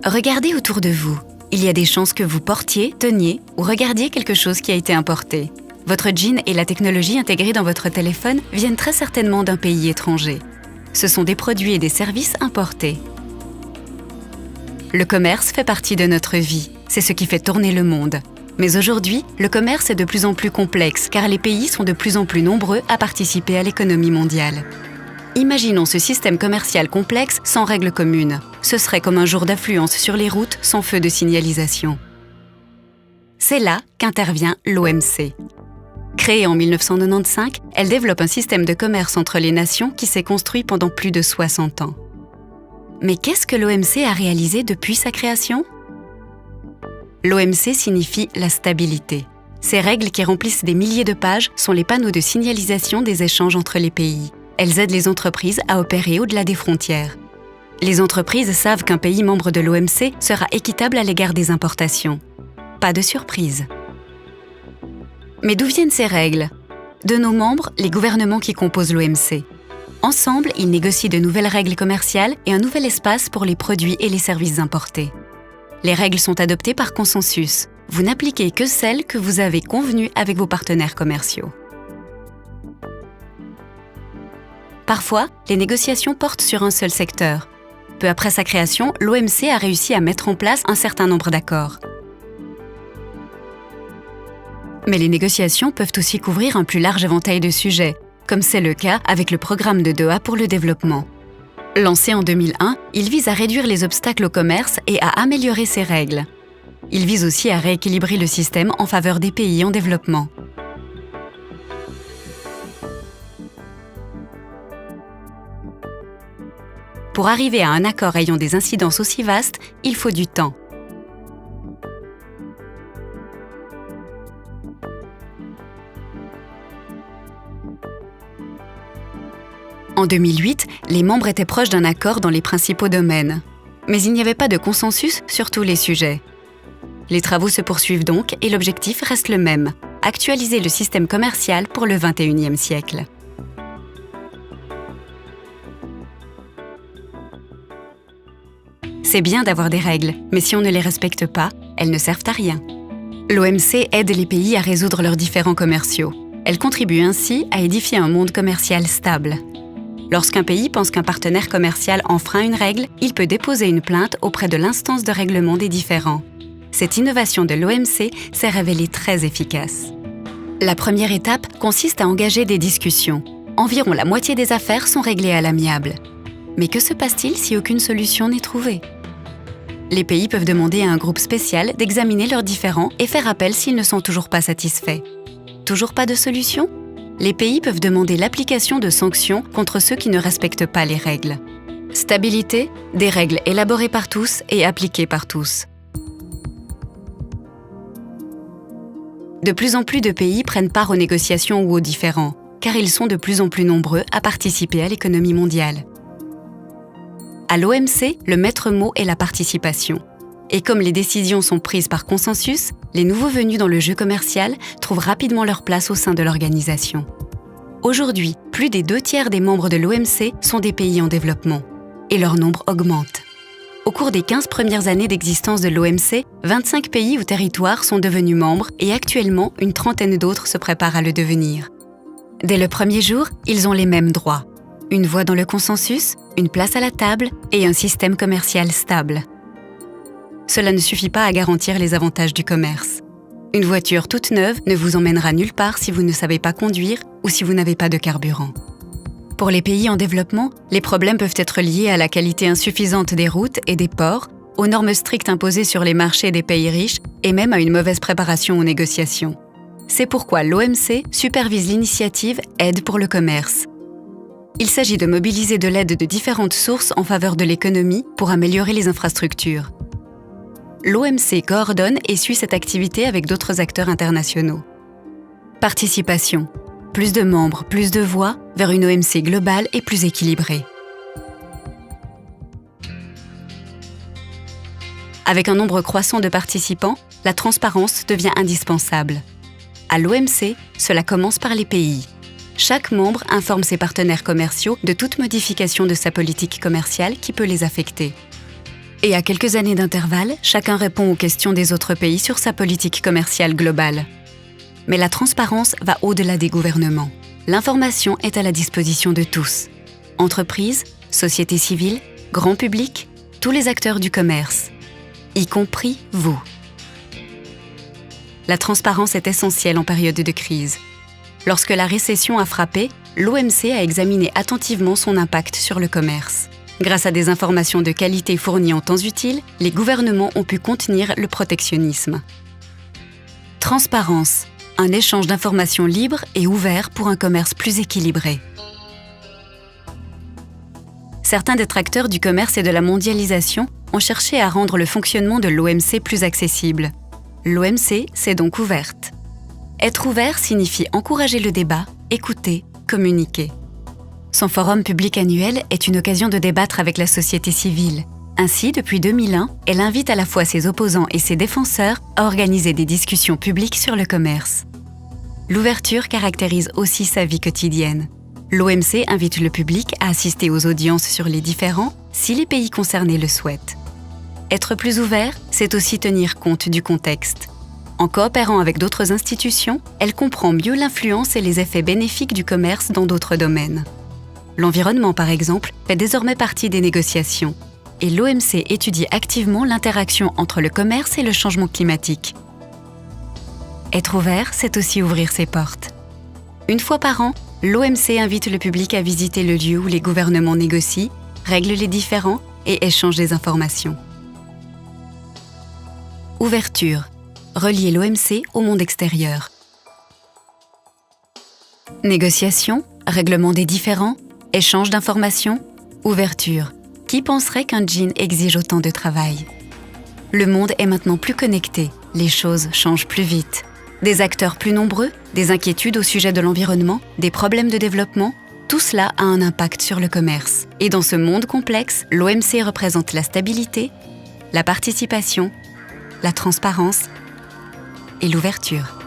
Regardez autour de vous. Il y a des chances que vous portiez, teniez ou regardiez quelque chose qui a été importé. Votre jean et la technologie intégrée dans votre téléphone viennent très certainement d'un pays étranger. Ce sont des produits et des services importés. Le commerce fait partie de notre vie. C'est ce qui fait tourner le monde. Mais aujourd'hui, le commerce est de plus en plus complexe car les pays sont de plus en plus nombreux à participer à l'économie mondiale. Imaginons ce système commercial complexe sans règles communes. Ce serait comme un jour d'affluence sur les routes sans feu de signalisation. C'est là qu'intervient l'OMC. Créée en 1995, elle développe un système de commerce entre les nations qui s'est construit pendant plus de 60 ans. Mais qu'est-ce que l'OMC a réalisé depuis sa création ? L'OMC signifie la stabilité. Ces règles qui remplissent des milliers de pages sont les panneaux de signalisation des échanges entre les pays. Elles aident les entreprises à opérer au-delà des frontières. Les entreprises savent qu'un pays membre de l'OMC sera équitable à l'égard des importations. Pas de surprise. Mais d'où viennent ces règles ? De nos membres, les gouvernements qui composent l'OMC. Ensemble, ils négocient de nouvelles règles commerciales et un nouvel espace pour les produits et les services importés. Les règles sont adoptées par consensus. Vous n'appliquez que celles que vous avez convenues avec vos partenaires commerciaux. Parfois, les négociations portent sur un seul secteur. Peu après sa création, l'OMC a réussi à mettre en place un certain nombre d'accords. Mais les négociations peuvent aussi couvrir un plus large éventail de sujets, comme c'est le cas avec le programme de Doha pour le développement. Lancé en 2001, il vise à réduire les obstacles au commerce et à améliorer ses règles. Il vise aussi à rééquilibrer le système en faveur des pays en développement. Pour arriver à un accord ayant des incidences aussi vastes, il faut du temps. En 2008, les membres étaient proches d'un accord dans les principaux domaines. Mais il n'y avait pas de consensus sur tous les sujets. Les travaux se poursuivent donc et l'objectif reste le même, actualiser le système commercial pour le XXIe siècle. C'est bien d'avoir des règles, mais si on ne les respecte pas, elles ne servent à rien. L'OMC aide les pays à résoudre leurs différends commerciaux. Elle contribue ainsi à édifier un monde commercial stable. Lorsqu'un pays pense qu'un partenaire commercial enfreint une règle, il peut déposer une plainte auprès de l'instance de règlement des différends. Cette innovation de l'OMC s'est révélée très efficace. La première étape consiste à engager des discussions. Environ la moitié des affaires sont réglées à l'amiable. Mais que se passe-t-il si aucune solution n'est trouvée ? Les pays peuvent demander à un groupe spécial d'examiner leurs différends et faire appel s'ils ne sont toujours pas satisfaits. Toujours pas de solution ? Les pays peuvent demander l'application de sanctions contre ceux qui ne respectent pas les règles. Stabilité, des règles élaborées par tous et appliquées par tous. De plus en plus de pays prennent part aux négociations ou aux différends, car ils sont de plus en plus nombreux à participer à l'économie mondiale. À l'OMC, le maître mot est la participation. Et comme les décisions sont prises par consensus, les nouveaux venus dans le jeu commercial trouvent rapidement leur place au sein de l'organisation. Aujourd'hui, plus des 2/3 des membres de l'OMC sont des pays en développement. Et leur nombre augmente. Au cours des 15 premières années d'existence de l'OMC, 25 pays ou territoires sont devenus membres et actuellement, une trentaine d'autres se préparent à le devenir. Dès le premier jour, ils ont les mêmes droits. Une voix dans le consensus, une place à la table et un système commercial stable. Cela ne suffit pas à garantir les avantages du commerce. Une voiture toute neuve ne vous emmènera nulle part si vous ne savez pas conduire ou si vous n'avez pas de carburant. Pour les pays en développement, les problèmes peuvent être liés à la qualité insuffisante des routes et des ports, aux normes strictes imposées sur les marchés des pays riches et même à une mauvaise préparation aux négociations. C'est pourquoi l'OMC supervise l'initiative Aide pour le commerce. Il s'agit de mobiliser de l'aide de différentes sources en faveur de l'économie pour améliorer les infrastructures. L'OMC coordonne et suit cette activité avec d'autres acteurs internationaux. Participation. Plus de membres, plus de voix vers une OMC globale et plus équilibrée. Avec un nombre croissant de participants, la transparence devient indispensable. À l'OMC, cela commence par les pays. Chaque membre informe ses partenaires commerciaux de toute modification de sa politique commerciale qui peut les affecter. Et à quelques années d'intervalle, chacun répond aux questions des autres pays sur sa politique commerciale globale. Mais la transparence va au-delà des gouvernements. L'information est à la disposition de tous. Entreprises, société civile, grand public, tous les acteurs du commerce, y compris vous. La transparence est essentielle en période de crise. Lorsque la récession a frappé, l'OMC a examiné attentivement son impact sur le commerce. Grâce à des informations de qualité fournies en temps utile, les gouvernements ont pu contenir le protectionnisme. Transparence, un échange d'informations libre et ouvert pour un commerce plus équilibré. Certains détracteurs du commerce et de la mondialisation ont cherché à rendre le fonctionnement de l'OMC plus accessible. L'OMC s'est donc ouverte. Être ouvert signifie encourager le débat, écouter, communiquer. Son forum public annuel est une occasion de débattre avec la société civile. Ainsi, depuis 2001, elle invite à la fois ses opposants et ses défenseurs à organiser des discussions publiques sur le commerce. L'ouverture caractérise aussi sa vie quotidienne. L'OMC invite le public à assister aux audiences sur les différends si les pays concernés le souhaitent. Être plus ouvert, c'est aussi tenir compte du contexte. En coopérant avec d'autres institutions, elle comprend mieux l'influence et les effets bénéfiques du commerce dans d'autres domaines. L'environnement, par exemple, fait désormais partie des négociations. Et l'OMC étudie activement l'interaction entre le commerce et le changement climatique. Être ouvert, c'est aussi ouvrir ses portes. Une fois par an, l'OMC invite le public à visiter le lieu où les gouvernements négocient, règlent les différends et échangent des informations. Ouverture. Relier l'OMC au monde extérieur. Négociation, règlement des différends, échange d'informations, ouverture. Qui penserait qu'un jean exige autant de travail ? Le monde est maintenant plus connecté, les choses changent plus vite. Des acteurs plus nombreux, des inquiétudes au sujet de l'environnement, des problèmes de développement, tout cela a un impact sur le commerce. Et dans ce monde complexe, l'OMC représente la stabilité, la participation, la transparence et l'ouverture.